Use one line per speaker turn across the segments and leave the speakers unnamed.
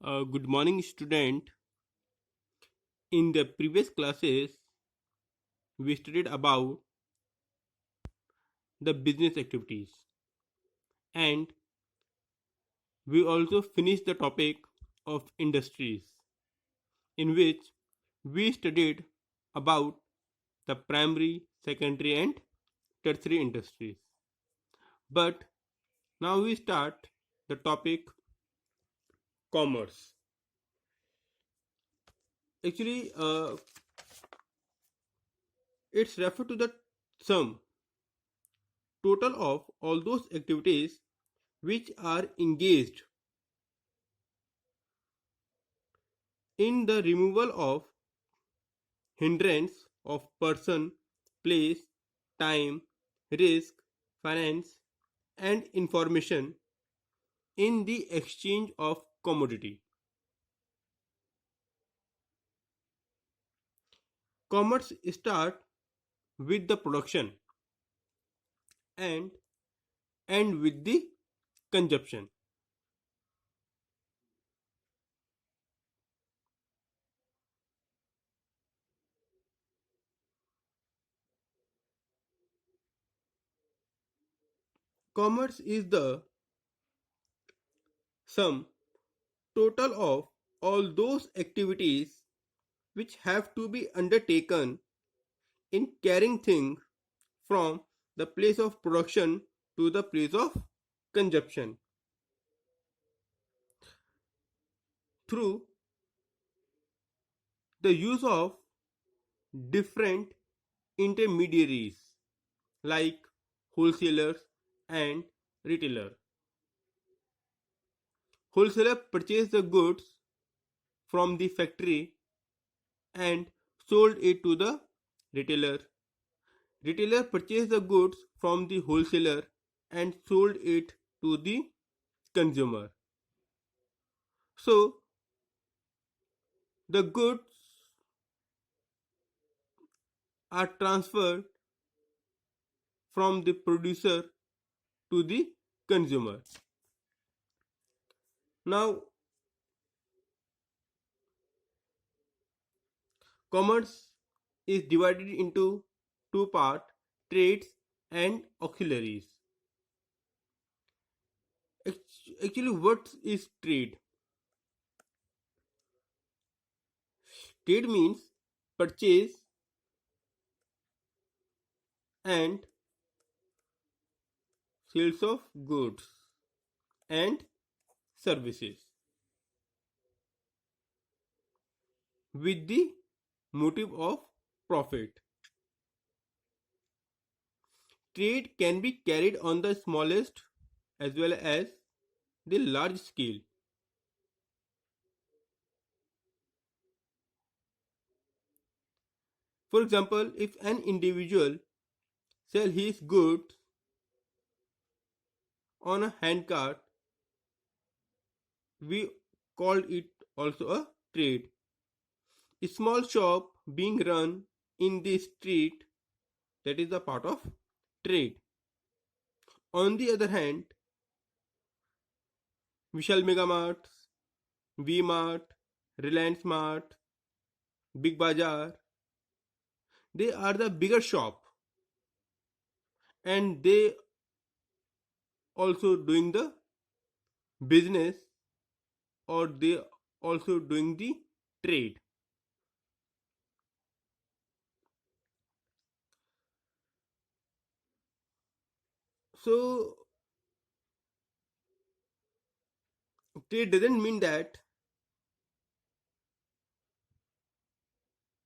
Good morning, student. In the previous classes, we studied about the business activities, and we also finished the topic of industries, in which we studied about the primary, secondary, and tertiary industries. But now we start the topic commerce. Actually, it's referred to the sum total of all those activities which are engaged in the removal of hindrance of person, place, time, risk, finance, and information in the exchange of commodity. Commerce start with the production and end with the consumption. Commerce is the sum total of all those activities which have to be undertaken in carrying things from the place of production to the place of consumption through the use of different intermediaries like wholesalers and retailer. Wholesaler purchased the goods from the factory and sold it to the retailer. Retailer purchased the goods from the wholesaler and sold it to the consumer. So the goods are transferred from the producer to the consumer. Now, commerce is divided into two parts: trades and auxiliaries. Actually, what is trade? Trade means purchase and sales of goods and services with the motive of profit. Trade can be carried on the smallest as well as the large scale. For example, if an individual sell his goods on a handcart, we call it also a trade. A small shop being run in the street, that is a part of trade. On the other hand, Vishal Mega Marts, V Mart, Reliance Mart, Big Bazaar, they are the bigger shop and they also doing the business or they also doing the trade. So trade doesn't mean that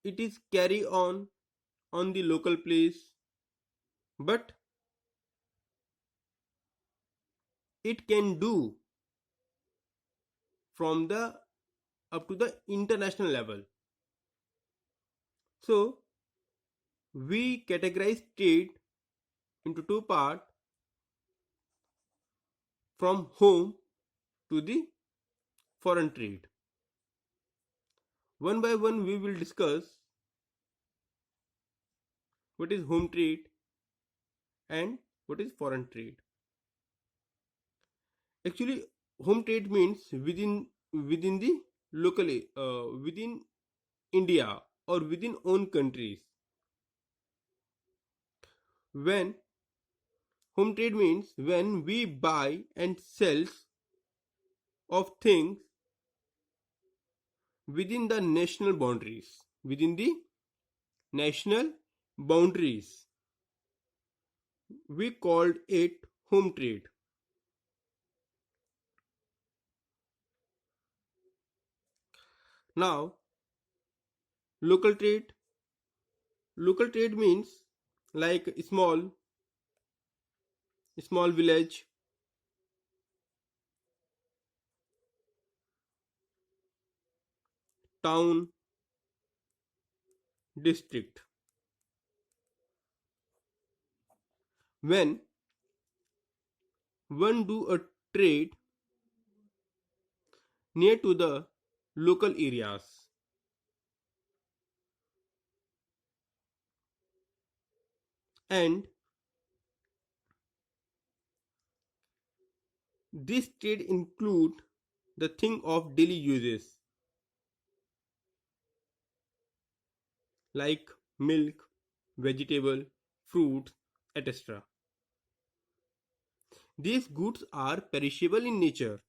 it is carry on the local place, but it can do from the up to the international level. So we categorize trade into two parts: from home to the foreign trade. One by one we will discuss what is home trade and what is foreign trade. Actually, home trade means within the locally within India or within own countries. When home trade means when we buy and sells of things within the national boundaries. Within the national boundaries, we called it home trade. Now, local trade. Local trade means like small village, town, district. When one do a trade near to the local areas, and this trade include the thing of daily uses like milk, vegetable, fruits, etc. These goods are perishable in nature.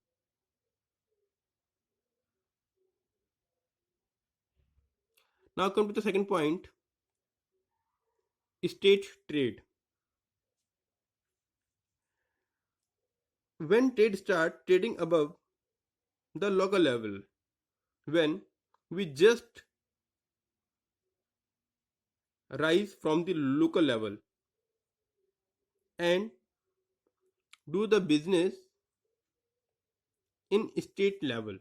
Now come to the second point, state trade. When trade start trading above the local level, when we just rise from the local level and do the business in state level,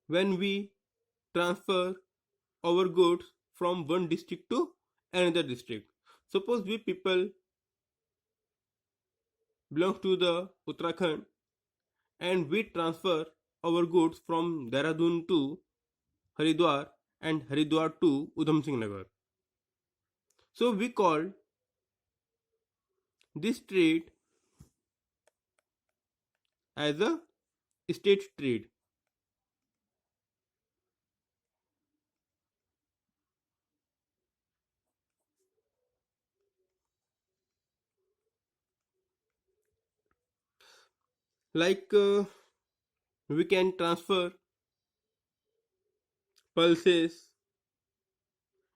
when we transfer our goods from one district to another district. Suppose we people belong to the Uttarakhand and we transfer our goods from Dehradun to Haridwar and Haridwar to Udham Singh Nagar. So we call this trade as a state trade. Like we can transfer pulses,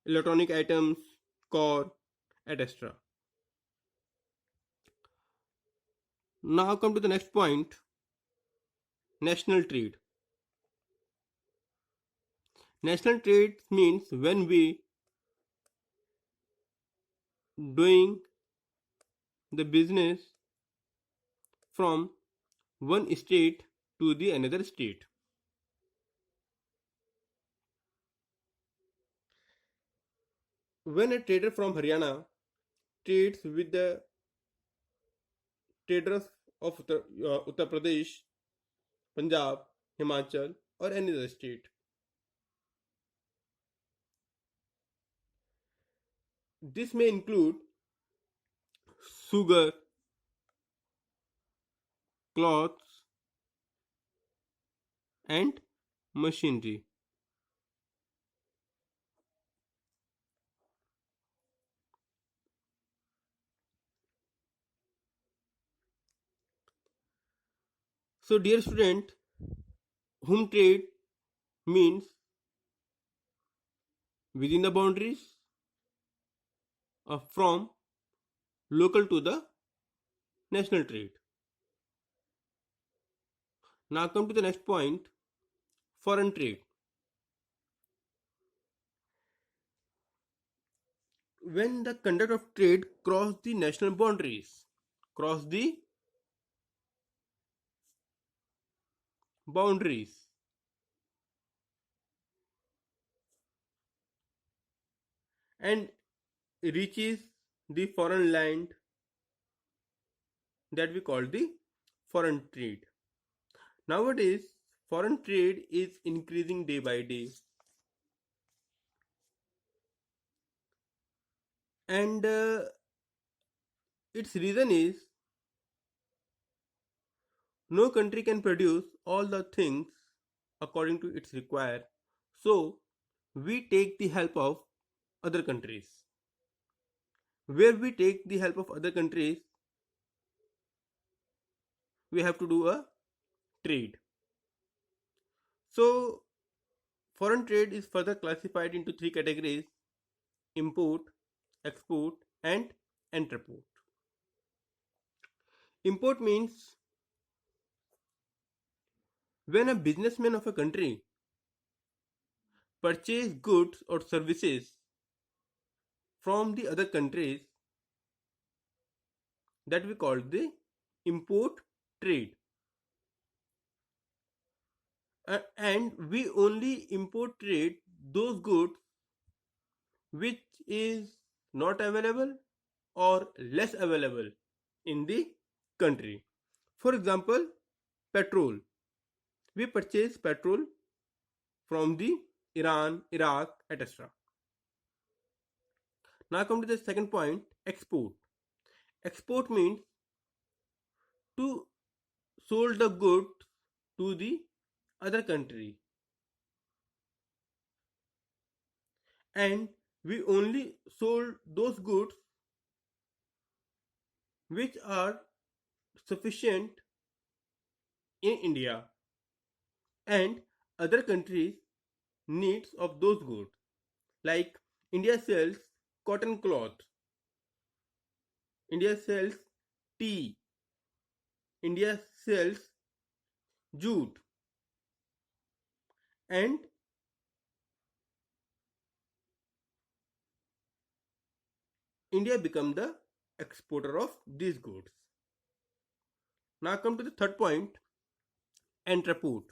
electronic items, core, etc. Now come to the next point, national trade. National trade means when we doing the business from one state to the another state. When a trader from Haryana trades with the traders of Uttar Pradesh, Punjab, Himachal, or any other state, this may include sugar, cloths, and machinery. So, dear student, home trade means within the boundaries from local to the national trade. Now, come to the next point, foreign trade. When the conduct of trade cross the national boundaries, cross the boundaries, and reaches the foreign land, that we call the foreign trade. Nowadays, foreign trade is increasing day by day, and its reason is No country can produce all the things according to its require. So we take the help of other countries. Where we take the help of other countries, we have to do a trade. So foreign trade is further classified into three categories: import, export, and entreport. Import means when a businessman of a country purchase goods or services from the other countries, that we call the import trade. And we only import trade those goods which is not available or less available in the country. For example, petrol. We purchase petrol from the Iran, Iraq, etc. Now come to the second point, export. Export means to sold the goods to the other country, and we only sold those goods which are sufficient in India and other countries needs of those goods. Like India sells cotton cloth, India sells tea, India sells jute, and India become the exporter of these goods. Now come to the third point, entrepot.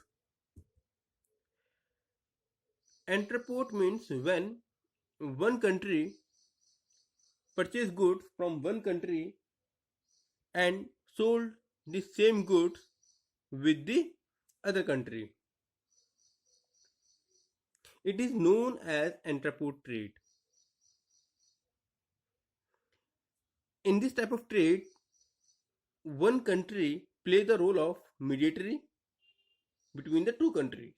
Entrepot means when one country purchase goods from one country and sold the same goods with the other country. It is known as entrepot trade. In this type of trade, one country play the role of mediator between the two countries.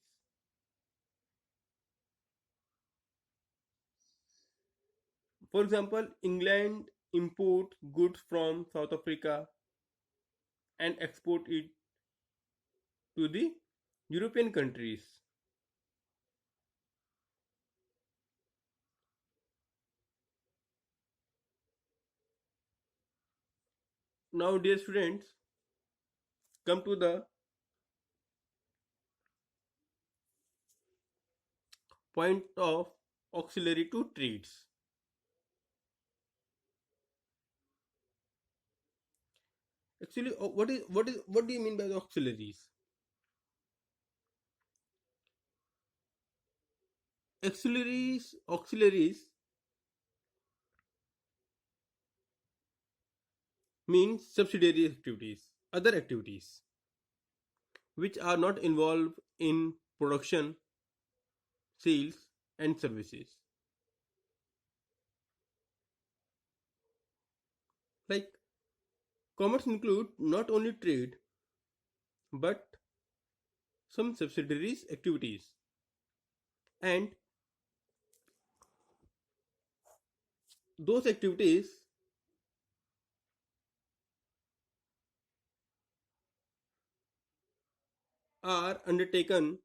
For example, England imports goods from South Africa and export it to the European countries. Now, dear students, come to the point of auxiliary to trades. Actually, what do you mean by the auxiliaries? Auxiliaries means subsidiary activities, other activities which are not involved in production, sales, and services. Like commerce include not only trade but some subsidiaries activities, and those activities are undertaken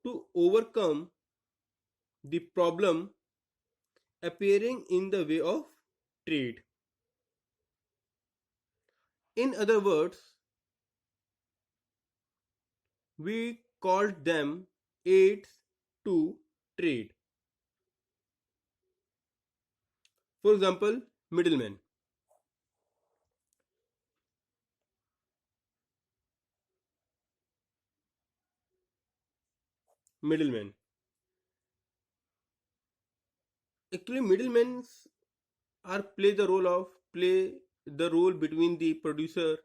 to overcome the problem appearing in the way of trade. In other words, we called them aids to trade. For example, middlemen. Middlemen. Actually, middlemen are play the role between the producer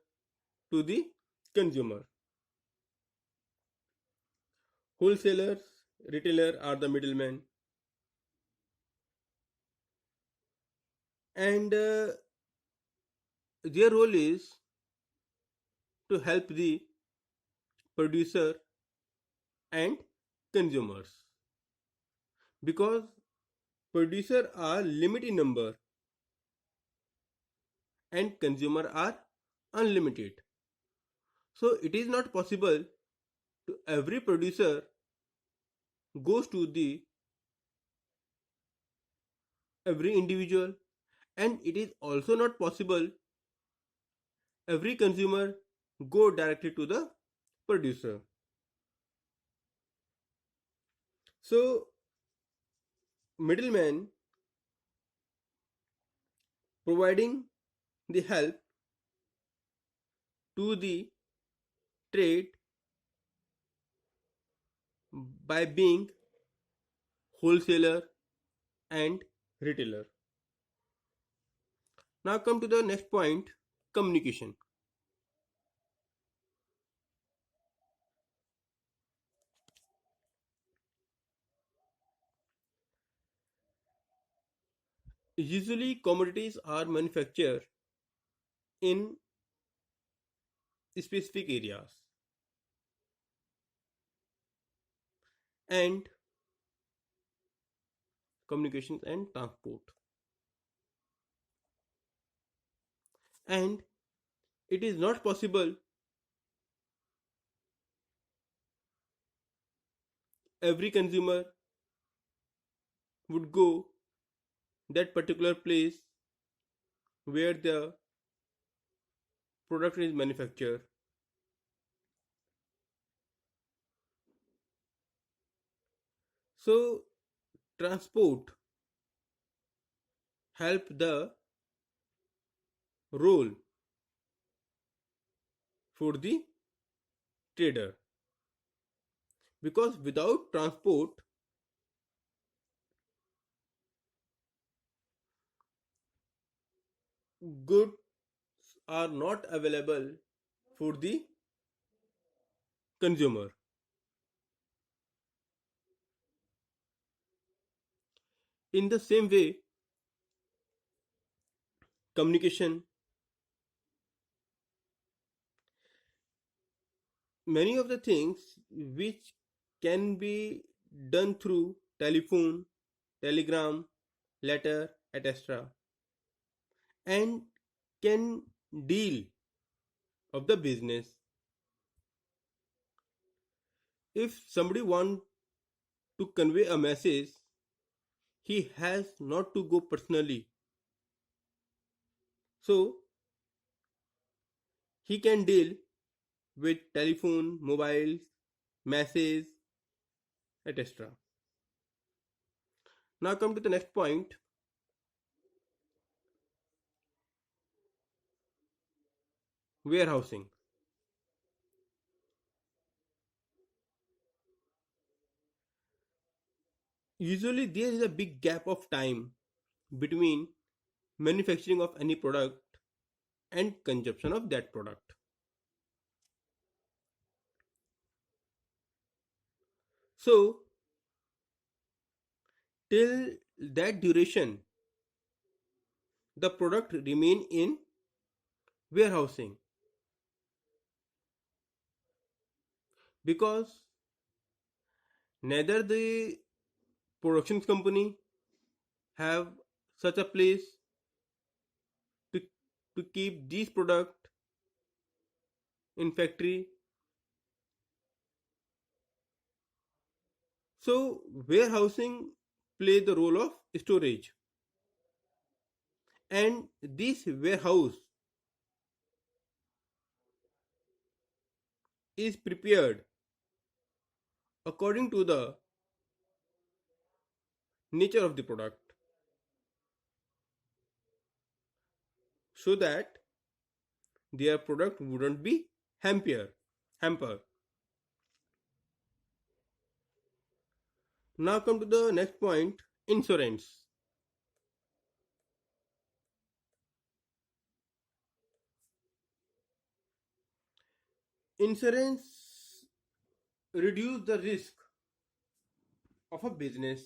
to the consumer. Wholesalers, retailer are the middlemen, and their role is to help the producer and consumers, because producer are limited in number and consumer are unlimited. So it is not possible to every producer goes to the every individual, and it is also not possible every consumer go directly to the producer. So middleman providing the help to the trade by being wholesaler and retailer. Now come to the next point, communication. Usually commodities are manufactured in specific areas, and communications and transport, and it is not possible every consumer would go that particular place where the product is manufactured. So transport help the role for the trader, because without transport goods are not available for the consumer. In the same way, communication, many of the things which can be done through telephone, telegram, letter, etc., and can deal of the business. If somebody want to convey a message, he has not to go personally. So he can deal with telephone, mobiles, message, etc. Now come to the next point, warehousing. Usually there is a big gap of time between manufacturing of any product and consumption of that product. So till that duration the product remain in warehousing, because neither the production company have such a place to, to keep these product in factory. So warehousing play the role of storage, and this warehouse is prepared according to the nature of the product, so that their product wouldn't be hamper. Now come to the next point, insurance. Insurance reduce the risk of a business,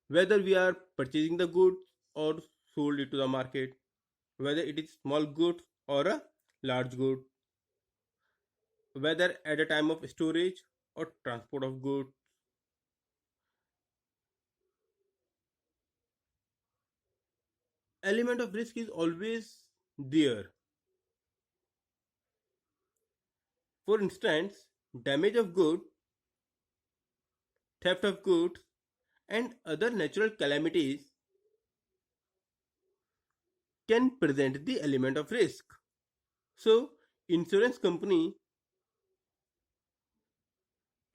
whether we are purchasing the goods or sold it to the market, whether it is small goods or a large good, whether at a time of storage or transport of goods. Element of risk is always there. For instance, damage of goods, theft of goods, and other natural calamities can present the element of risk. So, insurance company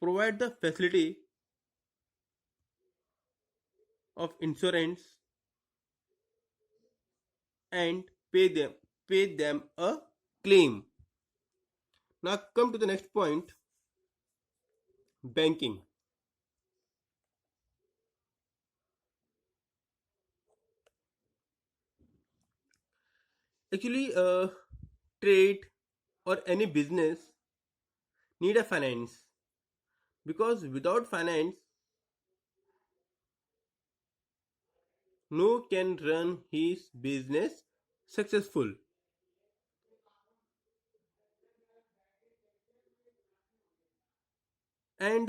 provide the facility of insurance and pay them a claim. Now come to the next point, banking. Actually, trade or any business need a finance, because without finance no can run his business successful. And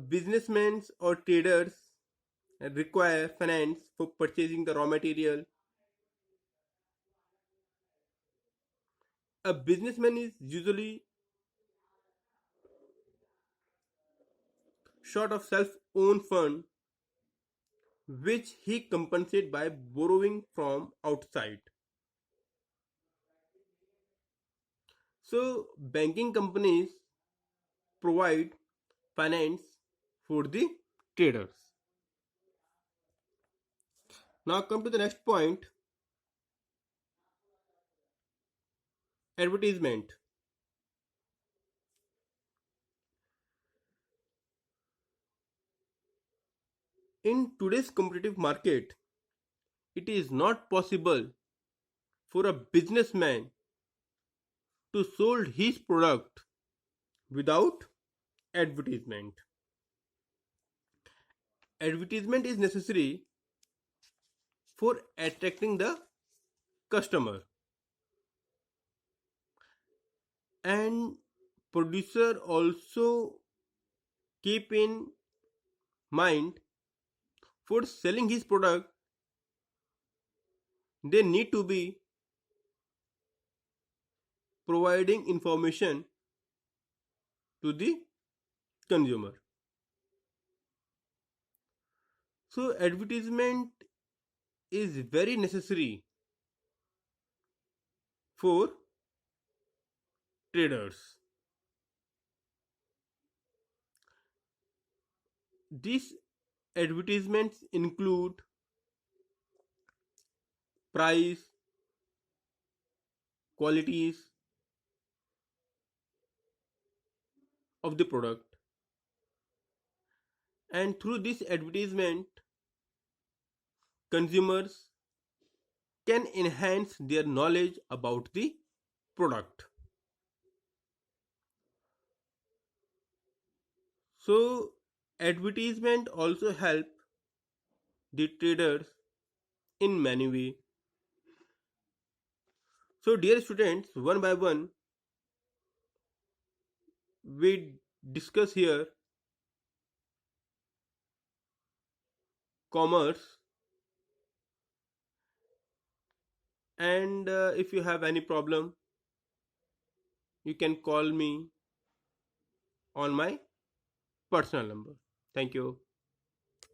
businessmen or traders require finance for purchasing the raw material. A businessman is usually short of self-owned fund, which he compensates by borrowing from outside. So banking companies provide finance for the traders. Now come to the next point, advertisement. In today's competitive market, it is not possible for a businessman to sold his product without advertisement. Advertisement is necessary for attracting the customer, and producer also keep in mind for selling his product they need to be providing information to the consumer. So advertisement is very necessary for traders. These advertisements include price, qualities of the product, and through this advertisement consumers can enhance their knowledge about the product. So advertisement also help the traders in many ways. So dear students, one by one we discuss here commerce, and if you have any problem you can call me on my personal number. Thank you.